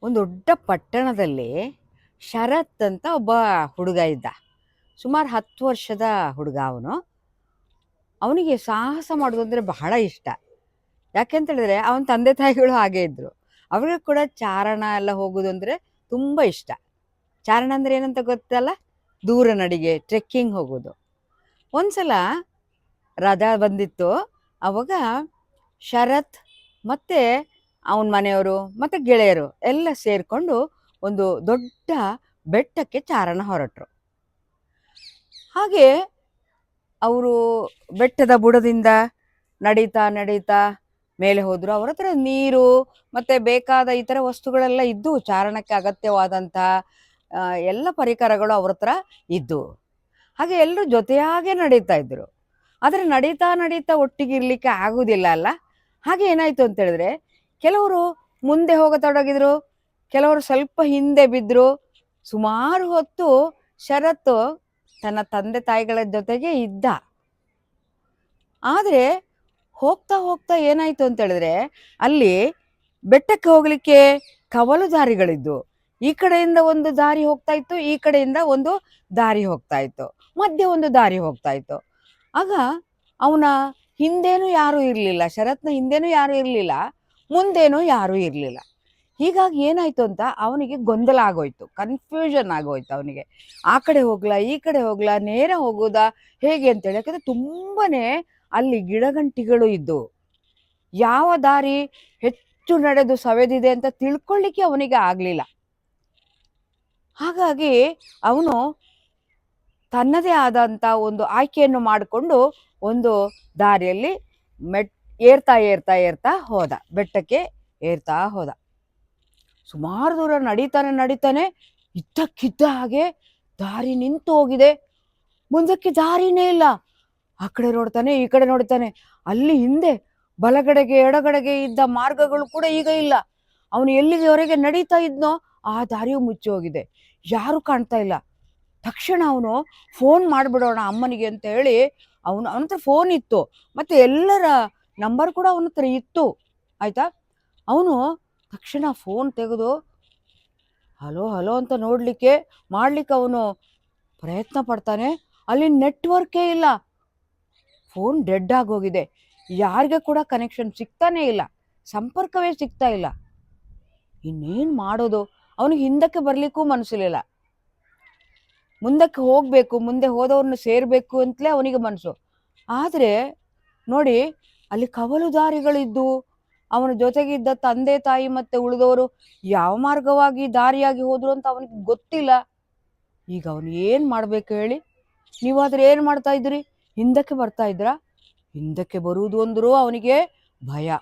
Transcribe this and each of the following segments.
ಒಂದು ದೊಡ್ಡ ಪಟ್ಟಣದಲ್ಲಿ ಶರತ್ ಅಂತ ಒಬ್ಬ ಹುಡುಗ ಇದ್ದ. ಸುಮಾರು 10 ವರ್ಷದ ಹುಡುಗ ಅವನು. ಅವನಿಗೆ ಸಾಹಸ ಮಾಡೋದಂದ್ರೆ ಬಹಳ ಇಷ್ಟ. ಯಾಕೆಂತೇಳಿದ್ರೆ ಅವನ ತಂದೆ ತಾಯಿಗಳು ಹಾಗೆ ಇದ್ರು. ಅವ್ರಿಗೆ ಕೂಡ ಚಾರಣ ಎಲ್ಲ ಹೋಗೋದಂದ್ರೆ ತುಂಬ ಇಷ್ಟ. ಚಾರಣ ಅಂದ್ರೆ ಏನಂತ ಗೊತ್ತಲ್ಲ? ದೂರ ನಡಿಗೆ, ಟ್ರೆಕ್ಕಿಂಗ್ ಹೋಗೋದು. ಒಂದ್ಸಲ ರಜಾ ಬಂದಿತ್ತು. ಅವಾಗ ಶರತ್ ಮತ್ತೆ ಅವನ ಮನೆಯವರು ಮತ್ತೆ ಗೆಳೆಯರು ಎಲ್ಲ ಸೇರ್ಕೊಂಡು ಒಂದು ದೊಡ್ಡ ಬೆಟ್ಟಕ್ಕೆ ಚಾರಣ ಹೊರಟರು. ಹಾಗೆ ಅವರು ಬೆಟ್ಟದ ಬುಡದಿಂದ ನಡೀತಾ ನಡೀತಾ ಮೇಲೆ ಹೋದ್ರು. ಅವ್ರ ಹತ್ರ ನೀರು ಮತ್ತೆ ಬೇಕಾದ ಇತರ ವಸ್ತುಗಳೆಲ್ಲ ಇದ್ದು, ಚಾರಣಕ್ಕೆ ಅಗತ್ಯವಾದಂಥ ಎಲ್ಲ ಪರಿಕರಗಳು ಅವ್ರ ಹತ್ರ ಇದ್ದು. ಹಾಗೆ ಎಲ್ಲರೂ ಜೊತೆಯಾಗೆ ನಡೀತಾ ಇದ್ರು. ಆದರೆ ನಡೀತಾ ನಡೀತಾ ಒಟ್ಟಿಗೆ ಇರ್ಲಿಕ್ಕೆ ಆಗುದಿಲ್ಲ ಅಲ್ಲ. ಹಾಗೆ ಏನಾಯ್ತು ಅಂತ ಹೇಳಿದ್ರೆ, ಕೆಲವರು ಮುಂದೆ ಹೋಗತೊಡಗಿದ್ರು, ಕೆಲವರು ಸ್ವಲ್ಪ ಹಿಂದೆ ಬಿದ್ರು. ಸುಮಾರು ಹೊತ್ತು ಶರತ್ತು ತನ್ನ ತಂದೆ ತಾಯಿಗಳ ಜೊತೆಗೆ ಇದ್ದ. ಆದರೆ ಹೋಗ್ತಾ ಹೋಗ್ತಾ ಏನಾಯ್ತು ಅಂತ ಹೇಳಿದ್ರೆ, ಅಲ್ಲಿ ಬೆಟ್ಟಕ್ಕೆ ಹೋಗ್ಲಿಕ್ಕೆ ಕವಲು ದಾರಿಗಳಿದ್ದು. ಈ ಕಡೆಯಿಂದ ಒಂದು ದಾರಿ ಹೋಗ್ತಾ ಇತ್ತು, ಈ ಕಡೆಯಿಂದ ಒಂದು ದಾರಿ ಹೋಗ್ತಾ ಇತ್ತು, ಮಧ್ಯೆ ಒಂದು ದಾರಿ ಹೋಗ್ತಾ ಇತ್ತು. ಆಗ ಅವನ ಹಿಂದೇನೂ ಯಾರೂ ಇರಲಿಲ್ಲ, ಶರತ್ನ ಹಿಂದೇನೂ ಯಾರೂ ಇರಲಿಲ್ಲ, ಮುಂದೇನೂ ಯಾರೂ ಇರಲಿಲ್ಲ. ಹೀಗಾಗಿ ಏನಾಯ್ತು ಅಂತ ಅವನಿಗೆ ಗೊಂದಲ ಆಗೋಯ್ತು, ಕನ್ಫ್ಯೂಷನ್ ಆಗೋಯ್ತು ಅವನಿಗೆ. ಆ ಕಡೆ ಹೋಗ್ಲಾ, ಈ ಕಡೆ ಹೋಗ್ಲಾ, ನೇರ ಹೋಗೋದಾ, ಹೇಗೆ ಅಂತೇಳಿ. ಯಾಕಂದ್ರೆ ತುಂಬಾನೇ ಅಲ್ಲಿ ಗಿಡಗಂಟಿಗಳು ಇದ್ದು, ಯಾವ ದಾರಿ ಹೆಚ್ಚು ನಡೆದು ಸವೆದಿದೆ ಅಂತ ತಿಳ್ಕೊಳ್ಳಿಕ್ಕೆ ಅವನಿಗೆ ಆಗ್ಲಿಲ್ಲ. ಹಾಗಾಗಿ ಅವನು ತನ್ನದೇ ಆದಂತ ಒಂದು ಆಯ್ಕೆಯನ್ನು ಮಾಡಿಕೊಂಡು ಒಂದು ದಾರಿಯಲ್ಲಿ ಏರ್ತಾ ಏರ್ತಾ ಏರ್ತಾ ಹೋದ, ಬೆಟ್ಟಕ್ಕೆ ಏರ್ತಾ ಹೋದ. ಸುಮಾರು ದೂರ ನಡೀತಾನೆ ನಡೀತಾನೆ ಇದ್ದಕ್ಕಿದ್ದ ಹಾಗೆ ದಾರಿ ನಿಂತು ಹೋಗಿದೆ. ಮುಂದಕ್ಕೆ ದಾರಿನೇ ಇಲ್ಲ. ಆ ಕಡೆ ನೋಡ್ತಾನೆ, ಈ ಕಡೆ ನೋಡ್ತಾನೆ. ಅಲ್ಲಿ ಹಿಂದೆ ಬಲಗಡೆಗೆ ಎಡಗಡೆಗೆ ಇದ್ದ ಮಾರ್ಗಗಳು ಕೂಡ ಈಗ ಇಲ್ಲ. ಅವನು ಎಲ್ಲಿವರೆಗೆ ನಡೀತಾ ಇದ್ನೋ ಆ ದಾರಿಯು ಮುಚ್ಚಿ ಹೋಗಿದೆ, ಯಾರು ಕಾಣ್ತಾ ಇಲ್ಲ. ತಕ್ಷಣ ಅವನು ಫೋನ್ ಮಾಡಿಬಿಡೋಣ ಅಮ್ಮನಿಗೆ ಅಂತ ಹೇಳಿ, ಅವನ ಹತ್ರ ಫೋನ್ ಇತ್ತು, ಮತ್ತೆ ಎಲ್ಲರ ನಂಬರ್ ಕೂಡ ಅವನ ಹತ್ರ ಇತ್ತು. ಆಯ್ತಾ, ಅವನು ತಕ್ಷಣ ಫೋನ್ ತೆಗೆದು ಹಲೋ ಹಲೋ ಅಂತ ಮಾಡ್ಲಿಕ್ಕೆ ಅವನು ಪ್ರಯತ್ನ ಪಡ್ತಾನೆ. ಅಲ್ಲಿ ನೆಟ್ವರ್ಕೇ ಇಲ್ಲ, ಫೋನ್ ಡೆಡ್ ಆಗೋಗಿದೆ, ಯಾರಿಗೆ ಕೂಡ ಕನೆಕ್ಷನ್ ಸಿಗ್ತಾನೆ ಇಲ್ಲ, ಸಂಪರ್ಕವೇ ಸಿಗ್ತಾ ಇಲ್ಲ. ಇನ್ನೇನು ಮಾಡೋದು? ಅವನಿಗೆ ಹಿಂದಕ್ಕೆ ಬರ್ಲಿಕ್ಕೂ ಮನಸ್ಸಿಲ್ಲ. ಮುಂದಕ್ಕೆ ಹೋಗ್ಬೇಕು, ಮುಂದೆ ಹೋದವ್ರನ್ನ ಸೇರ್ಬೇಕು ಅಂತಲೇ ಅವನಿಗೆ ಮನಸ್ಸು. ಆದರೆ ನೋಡಿ, ಅಲ್ಲಿ ಕವಲು ದಾರಿಗಳಿದ್ದು, ಅವನ ಜೊತೆಗಿದ್ದ ತಂದೆ ತಾಯಿ ಮತ್ತೆ ಉಳಿದವರು ಯಾವ ಮಾರ್ಗವಾಗಿ ದಾರಿಯಾಗಿ ಹೋದ್ರು ಅಂತ ಅವನಿಗೆ ಗೊತ್ತಿಲ್ಲ. ಈಗ ಅವನು ಏನ್ ಮಾಡ್ಬೇಕು ಹೇಳಿ? ನೀವಾದ್ರೆ ಏನ್ ಮಾಡ್ತಾ ಇದ್ರಿ? ಹಿಂದಕ್ಕೆ ಬರ್ತಾ ಇದ್ರ? ಹಿಂದಕ್ಕೆ ಬರುವುದು ಅಂದ್ರೂ ಅವನಿಗೆ ಭಯ.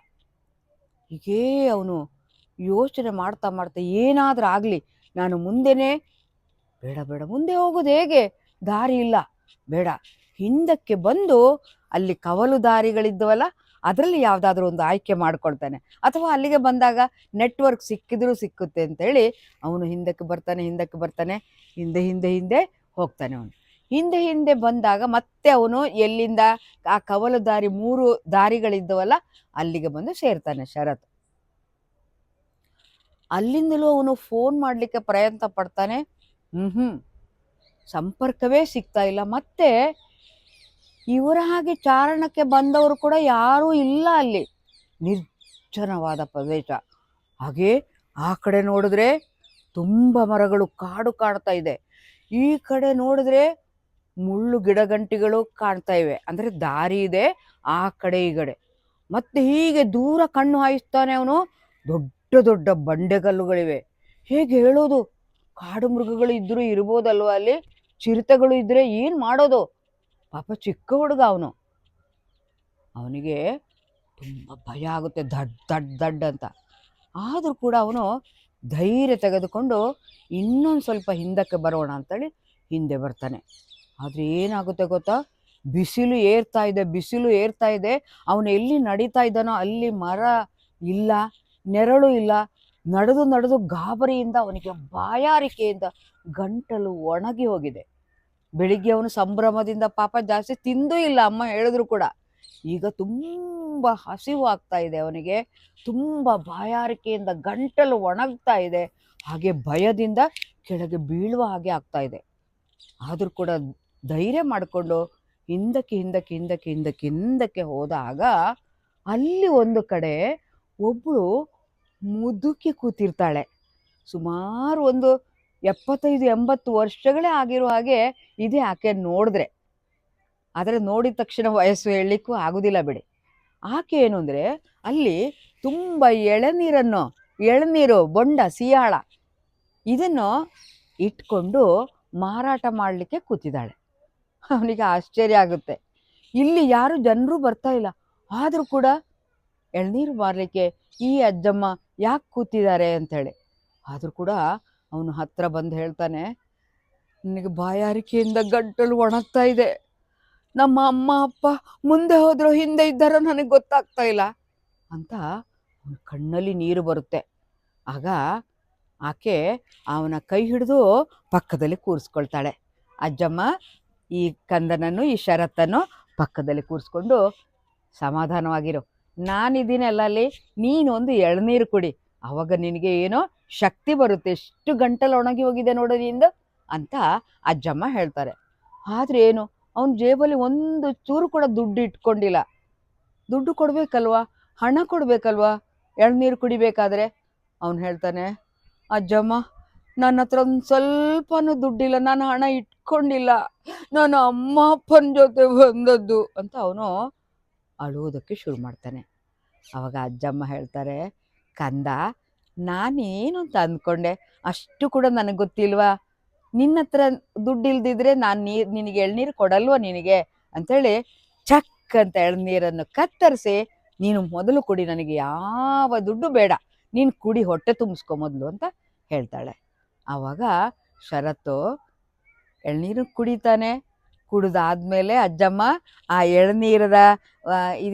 ಹೀಗೇ ಅವನು ಯೋಚನೆ ಮಾಡ್ತಾ ಮಾಡ್ತಾ, ಏನಾದ್ರೂ ಆಗ್ಲಿ, ನಾನು ಮುಂದೆನೆ ಬೇಡ ಬೇಡ, ಮುಂದೆ ಹೋಗೋದು ಹೇಗೆ? ದಾರಿ ಇಲ್ಲ, ಬೇಡ, ಹಿಂದಕ್ಕೆ ಬಂದು ಅಲ್ಲಿ ಕವಲು ದಾರಿಗಳಿದ್ದವಲ್ಲ ಅದರಲ್ಲಿ ಯಾವ್ದಾದ್ರು ಒಂದು ಆಯ್ಕೆ ಮಾಡ್ಕೊಳ್ತಾನೆ, ಅಥವಾ ಅಲ್ಲಿಗೆ ಬಂದಾಗ ನೆಟ್ವರ್ಕ್ ಸಿಕ್ಕಿದ್ರೂ ಸಿಕ್ಕುತ್ತೆ ಅಂತೇಳಿ ಅವನು ಹಿಂದಕ್ಕೆ ಬರ್ತಾನೆ, ಹಿಂದೆ ಹಿಂದೆ ಹಿಂದೆ ಹೋಗ್ತಾನೆ. ಅವನು ಹಿಂದೆ ಹಿಂದೆ ಬಂದಾಗ ಮತ್ತೆ ಅವನು ಎಲ್ಲಿಂದ ಆ ಕವಲು ದಾರಿ 3 ದಾರಿಗಳಿದ್ದವಲ್ಲ ಅಲ್ಲಿಗೆ ಬಂದು ಸೇರ್ತಾನೆ ಶರತ್. ಅಲ್ಲಿಂದಲೂ ಅವನು ಫೋನ್ ಮಾಡ್ಲಿಕ್ಕೆ ಪ್ರಯತ್ನ ಪಡ್ತಾನೆ. ಸಂಪರ್ಕವೇ ಸಿಗ್ತಾ ಇಲ್ಲ. ಮತ್ತೆ ಇವರ ಹಾಗೆ ಚಾರಣಕ್ಕೆ ಬಂದವರು ಕೂಡ ಯಾರೂ ಇಲ್ಲ ಅಲ್ಲಿ, ನಿರ್ಜನವಾದ ಪ್ರದೇಶ. ಹಾಗೆ ಆ ಕಡೆ ನೋಡಿದ್ರೆ ತುಂಬ ಮರಗಳು, ಕಾಡು ಕಾಣ್ತಾ ಇದೆ. ಈ ಕಡೆ ನೋಡಿದ್ರೆ ಮುಳ್ಳು ಗಿಡಗಂಟಿಗಳು ಕಾಣ್ತಾ ಇವೆ, ಅಂದ್ರೆ ದಾರಿ ಇದೆ ಆ ಕಡೆ ಈ ಕಡೆ. ಮತ್ತೆ ಹೀಗೆ ದೂರ ಕಣ್ಣು ಹಾಯಿಸ್ತಾನೆ ಅವನು, ದೊಡ್ಡ ದೊಡ್ಡ ಬಂಡೆಗಲ್ಲುಗಳಿವೆ. ಹೇಗೆ ಹೇಳೋದು? ಕಾಡು ಮೃಗಗಳು ಇದ್ರೂ ಇರ್ಬೋದಲ್ವ ಅಲ್ಲಿ, ಚಿರತೆಗಳು ಇದ್ರೆ ಏನ್ ಮಾಡೋದು? ಪಾಪ ಚಿಕ್ಕ ಹುಡುಗ ಅವನು, ಅವನಿಗೆ ತುಂಬ ಭಯ ಆಗುತ್ತೆ, ದಡ್ ದಡ್ ದಡ್ ಅಂತ. ಆದರೂ ಕೂಡ ಅವನು ಧೈರ್ಯ ತೆಗೆದುಕೊಂಡು ಇನ್ನೊಂದು ಸ್ವಲ್ಪ ಹಿಂದಕ್ಕೆ ಬರೋಣ ಅಂತೇಳಿ ಹಿಂದೆ ಬರ್ತಾನೆ. ಆದರೆ ಏನಾಗುತ್ತೆ ಗೊತ್ತಾ? ಬಿಸಿಲು ಏರ್ತಾ ಇದೆ. ಅವನು ಎಲ್ಲಿ ನಡೀತಾ ಇದ್ದಾನೋ ಅಲ್ಲಿ ಮರ ಇಲ್ಲ, ನೆರಳು ಇಲ್ಲ. ನಡೆದು ನಡೆದು ಗಾಬರಿಯಿಂದ ಅವನಿಗೆ ಬಾಯಾರಿಕೆಯಿಂದ ಗಂಟಲು ಒಣಗಿ ಹೋಗಿದೆ. ಬೆಳಿಗ್ಗೆ ಅವನು ಸಂಭ್ರಮದಿಂದ ಪಾಪ ಜಾಸ್ತಿ ತಿಂದೂ ಇಲ್ಲ, ಅಮ್ಮ ಹೇಳಿದ್ರು ಕೂಡ. ಈಗ ತುಂಬ ಹಸಿವು ಆಗ್ತಾ ಇದೆ ಅವನಿಗೆ, ತುಂಬ ಬಾಯಾರಿಕೆಯಿಂದ ಗಂಟಲು ಒಣಗ್ತಾ ಇದೆ, ಹಾಗೆ ಭಯದಿಂದ ಕೆಳಗೆ ಬೀಳುವ ಹಾಗೆ ಆಗ್ತಾ ಇದೆ. ಆದರೂ ಕೂಡ ಧೈರ್ಯ ಮಾಡಿಕೊಂಡು ಹಿಂದಕ್ಕೆ ಹಿಂದಕ್ಕೆ ಹಿಂದಕ್ಕೆ ಹಿಂದಕ್ಕೆ ಹಿಂದಕ್ಕೆ ಹೋದಾಗ ಅಲ್ಲಿ ಒಂದು ಕಡೆ ಒಬ್ಬಳು ಮುದುಕಿ ಕೂತಿರ್ತಾಳೆ. ಸುಮಾರು ಒಂದು 75-80 ವರ್ಷಗಳೇ ಆಗಿರೋ ಹಾಗೆ ಇದೆ ಆಕೆ ನೋಡಿದ್ರೆ. ಆದರೆ ನೋಡಿದ ತಕ್ಷಣ ವಯಸ್ಸು ಹೇಳಲಿಕ್ಕೂ ಆಗೋದಿಲ್ಲ ಬಿಡಿ. ಆಕೆ ಏನು ಅಂದರೆ ಅಲ್ಲಿ ತುಂಬ ಎಳನೀರು ಬೊಂಡ ಸಿಯಾಳ ಇದನ್ನು ಇಟ್ಕೊಂಡು ಮಾರಾಟ ಮಾಡಲಿಕ್ಕೆ ಕೂತಿದ್ದಾಳೆ. ಅವನಿಗೆ ಆಶ್ಚರ್ಯ ಆಗುತ್ತೆ, ಇಲ್ಲಿ ಯಾರು ಜನರು ಬರ್ತಾ ಇಲ್ಲ, ಆದರೂ ಕೂಡ ಎಳ್ನೀರು ಮಾರಲಿಕ್ಕೆ ಈ ಅಜ್ಜಮ್ಮ ಯಾಕೆ ಕೂತಿದ್ದಾರೆ ಅಂಥೇಳಿ. ಆದರೂ ಕೂಡ ಅವನು ಹತ್ರ ಬಂದು ಹೇಳ್ತಾನೆ, ನನಗೆ ಬಾಯಾರಿಕೆಯಿಂದ ಗಂಟಲು ಒಣಗ್ತಾ ಇದೆ, ನಮ್ಮ ಅಮ್ಮ ಅಪ್ಪ ಮುಂದೆ ಹೋದ್ರೋ ಹಿಂದೆ ಇದ್ದಾರೋ ನನಗೆ ಗೊತ್ತಾಗ್ತಾ ಇಲ್ಲ ಅಂತ ಅವನ ಕಣ್ಣಲ್ಲಿ ನೀರು ಬರುತ್ತೆ. ಆಗ ಆಕೆ ಅವನ ಕೈ ಹಿಡಿದು ಪಕ್ಕದಲ್ಲಿ ಕೂರಿಸ್ಕೊಳ್ತಾಳೆ. ಅಜ್ಜಮ್ಮ ಈ ಕಂದನನ್ನು ಈ ಶರತ್ತನ್ನು ಪಕ್ಕದಲ್ಲಿ ಕೂರಿಸ್ಕೊಂಡು, ಸಮಾಧಾನವಾಗಿರು, ನಾನಿದ್ದೀನಲ್ಲ ಅಲ್ಲಿ, ನೀನೊಂದು ಎಳನೀರು ಕುಡಿ, ಆವಾಗ ನಿನಗೆ ಏನೋ ಶಕ್ತಿ ಬರುತ್ತೆ, ಎಷ್ಟು ಗಂಟಲು ಒಣಗಿ ಹೋಗಿದೆ ನೋಡು ನಿಂದು ಅಂತ ಅಜ್ಜಮ್ಮ ಹೇಳ್ತಾರೆ. ಆದರೆ ಏನು, ಅವನ ಜೇಬಲ್ಲಿ ಒಂದು ಚೂರು ಕೂಡ ದುಡ್ಡು ಇಟ್ಕೊಂಡಿಲ್ಲ. ದುಡ್ಡು ಕೊಡಬೇಕಲ್ವಾ, ಹಣ ಕೊಡಬೇಕಲ್ವಾ ಎಳ್ನೀರು ಕುಡಿಬೇಕಾದ್ರೆ. ಅವನು ಹೇಳ್ತಾನೆ, ಅಜ್ಜಮ್ಮ ನನ್ನ ಹತ್ರ ಒಂದು ಸ್ವಲ್ಪನೂ ದುಡ್ಡಿಲ್ಲ, ನಾನು ಹಣ ಇಟ್ಕೊಂಡಿಲ್ಲ, ನಾನು ಅಮ್ಮ ಅಪ್ಪನ ಜೊತೆ ಬಂದದ್ದು ಅಂತ ಅವನು ಅಳುವುದಕ್ಕೆ ಶುರು ಮಾಡ್ತಾನೆ. ಆವಾಗ ಅಜ್ಜಮ್ಮ ಹೇಳ್ತಾರೆ, ಕಂದ ನಾನೇನು ಅಂತ ಅಂದ್ಕೊಂಡೆ, ಅಷ್ಟು ಕೂಡ ನನಗೆ ಗೊತ್ತಿಲ್ವಾ, ನಿನ್ನ ಹತ್ರ ದುಡ್ಡು ಇಲ್ದಿದ್ರೆ ನಾನು ನಿನಗೆ ಎಳ್ನೀರು ಕೊಡಲ್ವ ನಿನಗೆ ಅಂಥೇಳಿ ಚಕ್ ಅಂತ ಎಳ್ನೀರನ್ನು ಕತ್ತರಿಸಿ, ನೀನು ಮೊದಲು ಕುಡಿ, ನನಗೆ ಯಾವ ದುಡ್ಡು ಬೇಡ, ನೀನು ಕುಡಿ, ಹೊಟ್ಟೆ ತುಂಬಿಸ್ಕೊ ಮೊದಲು ಅಂತ ಹೇಳ್ತಾಳೆ. ಆವಾಗ ಶರತ್ತು ಎಳ್ನೀರು ಕುಡಿತಾನೆ. ಕುಡಿದಾದ್ಮೇಲೆ ಅಜ್ಜಮ್ಮ ಆ ಎಳ್ನೀರದ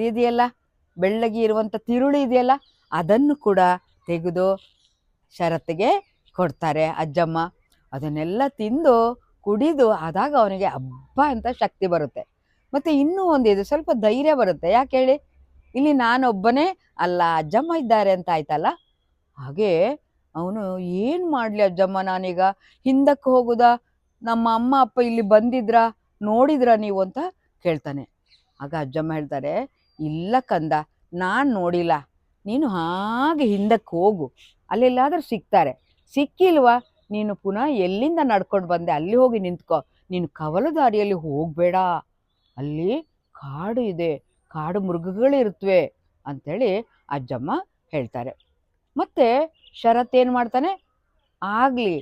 ಇದೆಯಲ್ಲ, ಬೆಳ್ಳಗೆ ಇರುವಂಥ ತಿರುಳು ಇದೆಯಲ್ಲ, ಅದನ್ನು ಕೂಡ ತೆಗೆದು ಶರತ್ತಿಗೆ ಕೊಡ್ತಾರೆ ಅಜ್ಜಮ್ಮ. ಅದನ್ನೆಲ್ಲ ತಿಂದು ಕುಡಿದು ಆದಾಗ ಅವನಿಗೆ ಹಬ್ಬ ಅಂತ ಶಕ್ತಿ ಬರುತ್ತೆ. ಮತ್ತು ಇನ್ನೂ ಒಂದಿದೆ, ಸ್ವಲ್ಪ ಧೈರ್ಯ ಬರುತ್ತೆ. ಯಾಕೆ ಹೇಳಿ, ಇಲ್ಲಿ ನಾನೊಬ್ಬನೇ ಅಲ್ಲ, ಅಜ್ಜಮ್ಮ ಇದ್ದಾರೆ ಅಂತ ಆಯ್ತಲ್ಲ. ಹಾಗೆ ಅವನು ಏನು ಮಾಡಲಿ ಅಜ್ಜಮ್ಮ, ನಾನೀಗ ಹಿಂದಕ್ಕೆ ಹೋಗುದಾ, ನಮ್ಮ ಅಮ್ಮ ಅಪ್ಪ ಇಲ್ಲಿ ಬಂದಿದ್ರಾ, ನೋಡಿದ್ರಾ ನೀವು ಅಂತ ಕೇಳ್ತಾನೆ. ಆಗ ಅಜ್ಜಮ್ಮ ಹೇಳ್ತಾರೆ, ಇಲ್ಲ ಕಂದ, ನಾನು ನೋಡಿಲ್ಲ, ನೀನು ಹಾಗೆ ಹಿಂದಕ್ಕೆ ಹೋಗು, ಅಲ್ಲೆಲ್ಲಾದರೂ ಸಿಗ್ತಾರೆ, ಸಿಕ್ಕಿಲ್ವಾ ನೀನು ಪುನಃ ಎಲ್ಲಿಂದ ನಡ್ಕೊಂಡು ಬಂದೆ ಅಲ್ಲಿ ಹೋಗಿ ನಿಂತ್ಕೋ, ನೀನು ಕವಲು ದಾರಿಯಲ್ಲಿ ಹೋಗಬೇಡ, ಅಲ್ಲಿ ಕಾಡು ಇದೆ, ಕಾಡು ಮೃಗಗಳಿರುತ್ತವೆ ಅಂಥೇಳಿ ಅಜ್ಜಮ್ಮ ಹೇಳ್ತಾರೆ. ಮತ್ತು ಶರತ್ ಏನು ಮಾಡ್ತಾನೆ, ಆಗಲಿ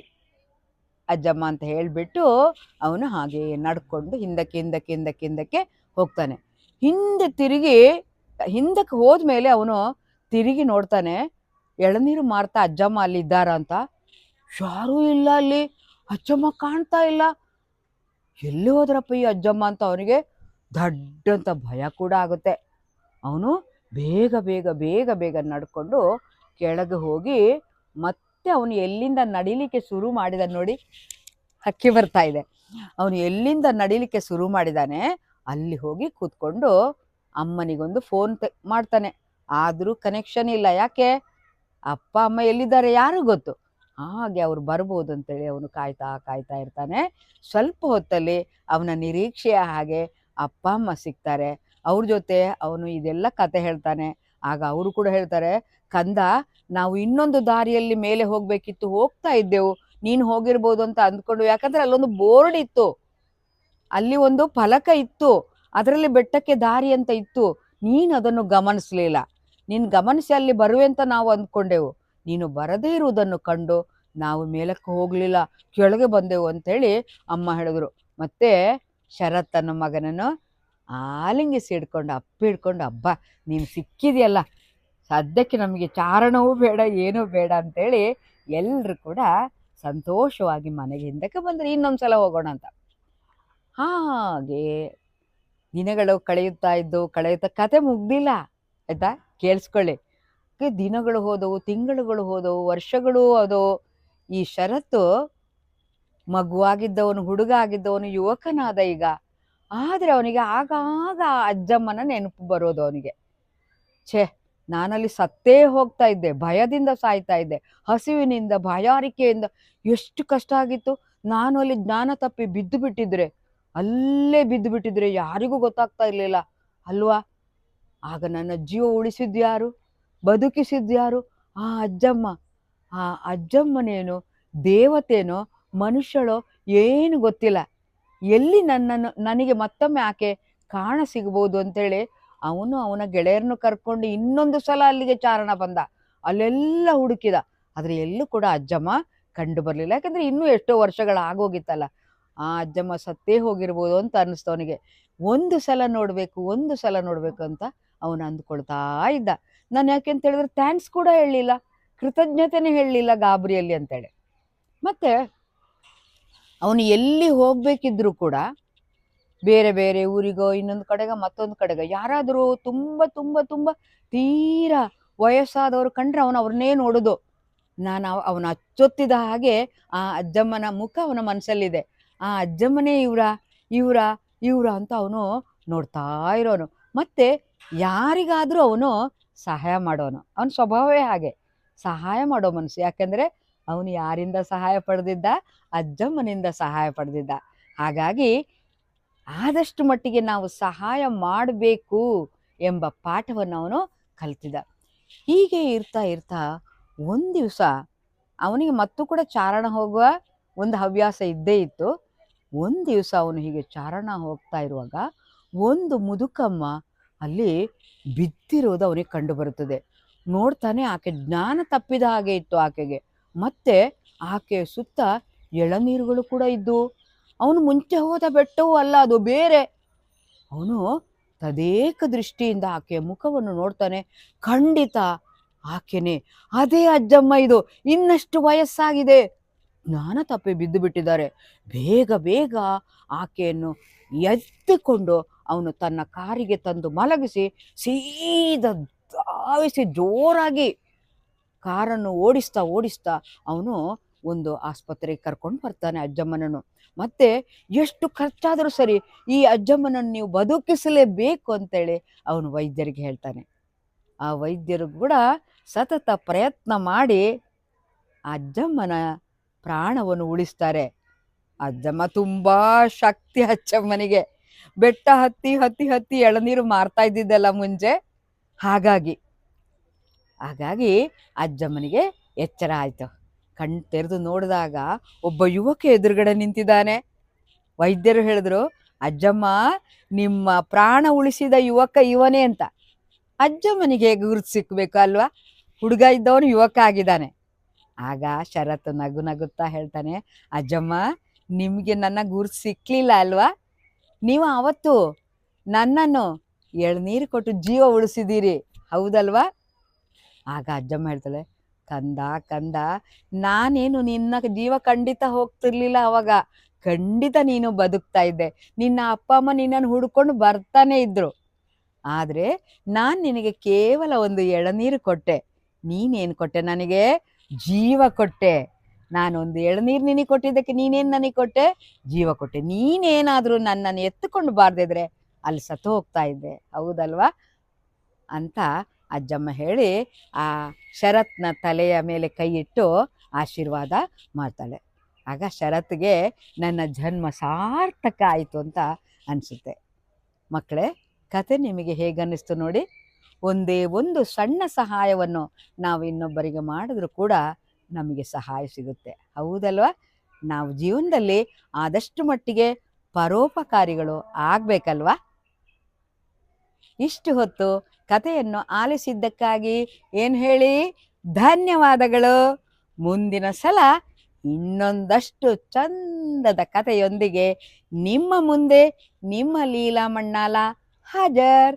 ಅಜ್ಜಮ್ಮ ಅಂತ ಹೇಳಿಬಿಟ್ಟು ಅವನು ಹಾಗೆ ನಡ್ಕೊಂಡು ಹಿಂದಕ್ಕೆ ಹಿಂದಕ್ಕೆ ಹಿಂದಕ್ಕೆ ಹಿಂದಕ್ಕೆ ಹೋಗ್ತಾನೆ. ಹಿಂದಕ್ಕೆ ಹೋದ್ಮೇಲೆ ಅವನು ತಿರುಗಿ ನೋಡ್ತಾನೆ, ಎಳನೀರು ಮಾರ್ತಾ ಅಜ್ಜಮ್ಮ ಅಲ್ಲಿ ಇದ್ದಾರ ಅಂತ. ಯಾರೂ ಇಲ್ಲ ಅಲ್ಲಿ, ಅಜ್ಜಮ್ಮ ಕಾಣ್ತಾ ಇಲ್ಲ. ಎಲ್ಲಿ ಹೋದ್ರಪ್ಪ ಈ ಅಜ್ಜಮ್ಮ ಅಂತ ಅವನಿಗೆ ದಡ್ಡಂತ ಭಯ ಕೂಡ ಆಗುತ್ತೆ. ಅವನು ಬೇಗ ಬೇಗ ಬೇಗ ಬೇಗ ನಡ್ಕೊಂಡು ಕೆಳಗೆ ಹೋಗಿ, ಮತ್ತೆ ಅವನು ಎಲ್ಲಿಂದ ನಡಿಲಿಕ್ಕೆ ಶುರು ಮಾಡಿದ ನೋಡಿ, ಹಕ್ಕಿ ಬರ್ತಾ ಇದೆ, ಅವನು ಎಲ್ಲಿಂದ ನಡಿಲಿಕ್ಕೆ ಶುರು ಮಾಡಿದಾನೆ ಅಲ್ಲಿ ಹೋಗಿ ಕೂತ್ಕೊಂಡು ಅಮ್ಮನಿಗೊಂದು ಫೋನ್ ಮಾಡ್ತಾನೆ. ಆದರೂ ಕನೆಕ್ಷನ್ ಇಲ್ಲ. ಯಾಕೆ, ಅಪ್ಪ ಅಮ್ಮ ಎಲ್ಲಿದ್ದಾರೆ ಯಾರು ಗೊತ್ತು. ಹಾಗೆ ಅವ್ರು ಬರ್ಬೋದು ಅಂತೇಳಿ ಅವನು ಕಾಯ್ತಾ ಕಾಯ್ತಾ ಇರ್ತಾನೆ. ಸ್ವಲ್ಪ ಹೊತ್ತಲ್ಲಿ ಅವನ ನಿರೀಕ್ಷೆಯ ಹಾಗೆ ಅಪ್ಪ ಅಮ್ಮ ಸಿಗ್ತಾರೆ. ಅವ್ರ ಜೊತೆ ಅವನು ಇದೆಲ್ಲ ಕತೆ ಹೇಳ್ತಾನೆ. ಆಗ ಅವರು ಕೂಡ ಹೇಳ್ತಾರೆ, ಕಂದ ನಾವು ಇನ್ನೊಂದು ದಾರಿಯಲ್ಲಿ ಮೇಲೆ ಹೋಗಬೇಕಿತ್ತು, ಹೋಗ್ತಾ ಇದ್ದೆವು, ನೀನು ಹೋಗಿರ್ಬೋದು ಅಂತ ಅಂದ್ಕೊಂಡು, ಯಾಕಂದರೆ ಅಲ್ಲೊಂದು ಬೋರ್ಡ್ ಇತ್ತು, ಅಲ್ಲಿ ಒಂದು ಫಲಕ ಇತ್ತು, ಅದರಲ್ಲಿ ಬೆಟ್ಟಕ್ಕೆ ದಾರಿ ಅಂತ ಇತ್ತು, ನೀನು ಅದನ್ನು ಗಮನಿಸಲಿಲ್ಲ, ನೀನು ಗಮನಿಸಿ ಅಲ್ಲಿ ಬರುವೆ ಅಂತ ನಾವು ಅಂದ್ಕೊಂಡೆವು, ನೀನು ಬರದೇ ಇರುವುದನ್ನು ಕಂಡು ನಾವು ಮೇಲಕ್ಕೆ ಹೋಗಲಿಲ್ಲ, ಕೆಳಗೆ ಬಂದೆವು ಅಂಥೇಳಿ ಅಮ್ಮ ಹೇಳಿದ್ರು. ಮತ್ತು ಶರತ್ತನ ಮಗನನ್ನು ಆಲಿಂಗಿಸಿ ಹಿಡ್ಕೊಂಡು ಹಿಡ್ಕೊಂಡು, ಹಬ್ಬ ನೀನು ಸಿಕ್ಕಿದೆಯಲ್ಲ, ಸದ್ಯಕ್ಕೆ ನಮಗೆ ಚಾರಣವೂ ಬೇಡ ಏನೂ ಬೇಡ ಅಂಥೇಳಿ ಎಲ್ಲರೂ ಕೂಡ ಸಂತೋಷವಾಗಿ ಮನೆಗೆ ಹಿಂದಕ್ಕೆ ಬಂದರೆ ಇನ್ನೊಂದು ಸಲ ಹೋಗೋಣ ಅಂತ. ಹಾಗೆ ದಿನಗಳು ಕಳೆಯುತ್ತಾ ಕತೆ ಮುಗ್ದಿಲ್ಲ ಆಯಿತಾ, ಕೇಳಿಸ್ಕೊಳ್ಳಿ. ದಿನಗಳು ಹೋದವು, ತಿಂಗಳುಗಳು ಹೋದವು, ವರ್ಷಗಳು ಹೋದವು. ಈ ಶರತ್ತು ಮಗುವಾಗಿದ್ದವನು, ಹುಡುಗ ಆಗಿದ್ದವನು ಯುವಕನಾದ. ಈಗ ಆದರೆ ಅವನಿಗೆ ಆಗಾಗ ಆ ಅಜ್ಜಮ್ಮನ ನೆನಪು ಬರೋದು ಅವನಿಗೆ. ಛೇ, ನಾನಲ್ಲಿ ಸತ್ತೇ ಹೋಗ್ತಾ ಇದ್ದೆ, ಭಯದಿಂದ ಸಾಯ್ತಾ ಇದ್ದೆ, ಹಸಿವಿನಿಂದ, ಬಾಯಾರಿಕೆಯಿಂದ ಎಷ್ಟು ಕಷ್ಟ ಆಗಿತ್ತು. ನಾನು ಅಲ್ಲಿ ಜ್ಞಾನ ತಪ್ಪಿ ಬಿದ್ದು ಬಿಟ್ಟಿದ್ರೆ, ಅಲ್ಲೇ ಬಿದ್ದು ಬಿಟ್ಟಿದ್ರೆ ಯಾರಿಗೂ ಗೊತ್ತಾಗ್ತಾ ಇರ್ಲಿಲ್ಲ ಅಲ್ವಾ? ಆಗ ನನ್ನ ಜೀವ ಉಳಿಸಿದ್ಯಾರು, ಬದುಕಿಸಿದ್ಯಾರು? ಆ ಅಜ್ಜಮ್ಮ. ಆ ಅಜ್ಜಮ್ಮನೇನೋ ದೇವತೆನೋ ಮನುಷ್ಯಳೋ ಏನು ಗೊತ್ತಿಲ್ಲ. ಎಲ್ಲಿ ನನಗೆ ಮತ್ತೊಮ್ಮೆ ಆಕೆ ಕಾಣ ಸಿಗ್ಬೋದು ಅಂತೇಳಿ ಅವನು ಅವನ ಗೆಳೆಯರನ್ನು ಕರ್ಕೊಂಡು ಇನ್ನೊಂದು ಸಲ ಅಲ್ಲಿಗೆ ಚಾರಣ ಬಂದ. ಅಲ್ಲೆಲ್ಲ ಹುಡುಕಿದ, ಆದರೆ ಎಲ್ಲೂ ಕೂಡ ಅಜ್ಜಮ್ಮ ಕಂಡು ಬರಲಿಲ್ಲ. ಯಾಕಂದ್ರೆ ಇನ್ನೂ ಎಷ್ಟೋ ವರ್ಷಗಳಾಗೋಗಿತ್ತಲ್ಲ. ಆ ಅಜ್ಜಮ್ಮ ಸತ್ತೇ ಹೋಗಿರ್ಬೋದು ಅಂತ ಅನ್ನಿಸ್ತು ಅವನಿಗೆ. ಒಂದು ಸಲ ನೋಡ್ಬೇಕು ಅಂತ ಅವನು ಅಂದ್ಕೊಳ್ತಾ ಇದ್ದ. ನಾನು ಯಾಕೆ ಅಂತ ಹೇಳಿದ್ರೆ ಥ್ಯಾಂಕ್ಸ್ ಕೂಡ ಹೇಳಲಿಲ್ಲ, ಕೃತಜ್ಞತೆನೇ ಹೇಳಲಿಲ್ಲ ಗಾಬರಿಯಲ್ಲಿ ಅಂತೇಳಿ. ಮತ್ತೆ ಅವನು ಎಲ್ಲಿ ಹೋಗ್ಬೇಕಿದ್ರು ಕೂಡ ಬೇರೆ ಬೇರೆ ಊರಿಗೋ ಇನ್ನೊಂದು ಕಡೆಗೋ ಮತ್ತೊಂದು ಕಡೆಗೋ ಯಾರಾದರೂ ತುಂಬ ತುಂಬ ತುಂಬ ತೀರಾ ವಯಸ್ಸಾದವರು ಕಂಡ್ರೆ ಅವನು ಅವ್ರನ್ನೇ ನೋಡೋದು. ನಾನು ಅವನು ಅಚ್ಚೊತ್ತಿದ ಹಾಗೆ ಆ ಅಜ್ಜಮ್ಮನ ಮುಖ ಅವನ ಮನಸ್ಸಲ್ಲಿದೆ. ಆ ಅಜ್ಜಮ್ಮನೇ ಇವರ ಅಂತ ಅವನು ನೋಡ್ತಾ ಇರೋನು. ಮತ್ತೆ ಯಾರಿಗಾದರೂ ಅವನು ಸಹಾಯ ಮಾಡೋನು. ಅವನ ಸ್ವಭಾವವೇ ಹಾಗೆ, ಸಹಾಯ ಮಾಡೋ ಮನಸ್ಸು. ಯಾಕೆಂದರೆ ಅವನು ಯಾರಿಂದ ಸಹಾಯ ಪಡೆದಿದ್ದ? ಅಜ್ಜಮ್ಮನಿಂದ ಸಹಾಯ ಪಡೆದಿದ್ದ. ಹಾಗಾಗಿ ಆದಷ್ಟು ಮಟ್ಟಿಗೆ ನಾವು ಸಹಾಯ ಮಾಡಬೇಕು ಎಂಬ ಪಾಠವನ್ನು ಅವನು ಕಲಿತಿದ್ದ. ಹೀಗೆ ಇರ್ತಾ ಇರ್ತಾ ಒಂದು ದಿವಸ ಅವನಿಗೆ ಮತ್ತೂ ಕೂಡ ಚಾರಣ ಹೋಗುವ ಒಂದು ಹವ್ಯಾಸ ಇದ್ದೇ ಇತ್ತು. ಒಂದು ದಿವಸ ಅವನು ಹೀಗೆ ಚಾರಣ ಹೋಗ್ತಾ ಇರುವಾಗ ಒಂದು ಮುದುಕಮ್ಮ ಅಲ್ಲಿ ಬಿದ್ದಿರೋದು ಅವನಿಗೆ ಕಂಡು ಬರುತ್ತದೆ. ನೋಡ್ತಾನೆ, ಆಕೆ ಜ್ಞಾನ ತಪ್ಪಿದ ಹಾಗೆ ಇತ್ತು ಆಕೆಗೆ. ಮತ್ತೆ ಆಕೆ ಸುತ್ತ ಎಳನೀರುಗಳು ಕೂಡ ಇದ್ದು. ಅವನು ಮುಂಚೆ ಹೋದ ಬೆಟ್ಟವೂ ಅಲ್ಲ, ಅದು ಬೇರೆ. ಅವನು ತದೇಕ ದೃಷ್ಟಿಯಿಂದ ಆಕೆಯ ಮುಖವನ್ನು ನೋಡ್ತಾನೆ. ಖಂಡಿತ ಆಕೆನೆ, ಅದೇ ಅಜ್ಜಮ್ಮ ಇದು. ಇನ್ನಷ್ಟು ವಯಸ್ಸಾಗಿದೆ, ಜ್ಞಾನ ತಪ್ಪಿ ಬಿದ್ದು ಬಿಟ್ಟಿದ್ದಾರೆ. ಬೇಗ ಬೇಗ ಆಕೆಯನ್ನು ಎತ್ತಿಕೊಂಡು ಅವನು ತನ್ನ ಕಾರಿಗೆ ತಂದು ಮಲಗಿಸಿ ಸೀದಾ ಧಾವಿಸಿ ಜೋರಾಗಿ ಕಾರನ್ನು ಓಡಿಸ್ತಾ ಅವನು ಒಂದು ಆಸ್ಪತ್ರೆಗೆ ಕರ್ಕೊಂಡು ಬರ್ತಾನೆ ಅಜ್ಜಮ್ಮನನ್ನು. ಮತ್ತೆ ಎಷ್ಟು ಖರ್ಚಾದರೂ ಸರಿ ಈ ಅಜ್ಜಮ್ಮನನ್ನು ನೀವು ಬದುಕಿಸಲೇಬೇಕು ಅಂತೇಳಿ ಅವನು ವೈದ್ಯರಿಗೆ ಹೇಳ್ತಾನೆ. ಆ ವೈದ್ಯರು ಕೂಡ ಸತತ ಪ್ರಯತ್ನ ಮಾಡಿ ಅಜ್ಜಮ್ಮನ ಪ್ರಾಣವನ್ನು ಉಳಿಸ್ತಾರೆ. ಅಜ್ಜಮ್ಮ ತುಂಬ ಶಕ್ತಿ ಅಜ್ಜಮ್ಮನಿಗೆ. ಬೆಟ್ಟ ಹತ್ತಿ ಹತ್ತಿ ಹತ್ತಿ ಎಳನೀರು ಮಾರ್ತಾ ಇದ್ದಿದ್ದಲ್ಲ ಮುಂಚೆ. ಹಾಗಾಗಿ ಅಜ್ಜಮ್ಮನಿಗೆ ಎಚ್ಚರ ಆಯಿತು. ಕಣ್ ತೆರೆದು ನೋಡಿದಾಗ ಒಬ್ಬ ಯುವಕ ಎದುರುಗಡೆ ನಿಂತಿದ್ದಾನೆ. ವೈದ್ಯರು ಹೇಳಿದ್ರು, ಅಜ್ಜಮ್ಮ, ನಿಮ್ಮ ಪ್ರಾಣ ಉಳಿಸಿದ ಯುವಕ ಇವನೇ ಅಂತ. ಅಜ್ಜಮ್ಮನಿಗೆ ಹೇಗೆ ಗುರುತು ಸಿಕ್ಕಬೇಕು ಅಲ್ವಾ? ಹುಡುಗ ಇದ್ದವನು ಯುವಕ ಆಗಿದ್ದಾನೆ. ಆಗ ಶರತ್ ನಗುತ್ತಾ ಹೇಳ್ತಾನೆ, ಅಜ್ಜಮ್ಮ, ನಿಮಗೆ ನನ್ನ ಗುರುತು ಸಿಕ್ಕಲಿಲ್ಲ ಅಲ್ವಾ? ನೀವು ಅವತ್ತು ನನ್ನನ್ನು ಎಳ್ನೀರು ಕೊಟ್ಟು ಜೀವ ಉಳಿಸಿದ್ದೀರಿ, ಹೌದಲ್ವಾ? ಆಗ ಅಜ್ಜಮ್ಮ ಹೇಳ್ತಾಳೆ, ಕಂದ, ನಾನೇನು ನಿನ್ನ ಜೀವ ಖಂಡಿತ ಹೋಗ್ತಿರ್ಲಿಲ್ಲ. ಅವಾಗ ಖಂಡಿತ ನೀನು ಬದುಕ್ತಾ ಇದ್ದೆ. ನಿನ್ನ ಅಪ್ಪ ಅಮ್ಮ ನಿನ್ನನ್ನು ಹುಡ್ಕೊಂಡು ಬರ್ತಾನೆ ಇದ್ರು. ಆದರೆ ನಾನು ನಿನಗೆ ಕೇವಲ ಒಂದು ಎಳನೀರು ಕೊಟ್ಟೆ. ನೀನೇನು ಕೊಟ್ಟೆ? ನನಗೆ ಜೀವ ಕೊಟ್ಟೆ. ನಾನೊಂದು ಎಳನೀರು ನಿನಗೆ ಕೊಟ್ಟಿದ್ದಕ್ಕೆ ನೀನೇನು ನನಗೆ ಕೊಟ್ಟೆ? ಜೀವ ಕೊಟ್ಟೆ. ನೀನೇನಾದರೂ ನನ್ನನ್ನು ಎತ್ತುಕೊಂಡು ಬಾರ್ದಿದ್ರೆ ಅಲ್ಲಿ ಸತ್ತು ಹೋಗ್ತಾ ಇದ್ದೆ, ಹೌದಲ್ವಾ ಅಂತ ಅಜ್ಜಮ್ಮ ಹೇಳಿ ಆ ಶರತ್ನ ತಲೆಯ ಮೇಲೆ ಕೈ ಇಟ್ಟು ಆಶೀರ್ವಾದ ಮಾಡ್ತಾಳೆ. ಆಗ ಶರತ್ಗೆ ನನ್ನ ಜನ್ಮ ಸಾರ್ಥಕ ಆಯಿತು ಅಂತ ಅನಿಸುತ್ತೆ. ಮಕ್ಕಳೇ, ಕತೆ ನಿಮಗೆ ಹೇಗನ್ನಿಸ್ತು ನೋಡಿ. ಒಂದೇ ಒಂದು ಸಣ್ಣ ಸಹಾಯವನ್ನು ನಾವು ಇನ್ನೊಬ್ಬರಿಗೆ ಮಾಡಿದ್ರೂ ಕೂಡ ನಮಗೆ ಸಹಾಯ ಸಿಗುತ್ತೆ, ಹೌದಲ್ವಾ? ನಾವು ಜೀವನದಲ್ಲಿ ಆದಷ್ಟು ಮಟ್ಟಿಗೆ ಪರೋಪಕಾರಿಗಳು ಆಗಬೇಕಲ್ವಾ? ಇಷ್ಟು ಹೊತ್ತು ಕಥೆಯನ್ನು ಆಲಿಸಿದ್ದಕ್ಕಾಗಿ ಏನು ಹೇಳಿ ಧನ್ಯವಾದಗಳು. ಮುಂದಿನ ಸಲ ಇನ್ನೊಂದಷ್ಟು ಚಂದದ ಕಥೆಯೊಂದಿಗೆ ನಿಮ್ಮ ಮುಂದೆ ನಿಮ್ಮ ಲೀಲಾ ಮಣ್ಣಾಲ ಹಾಜರ್.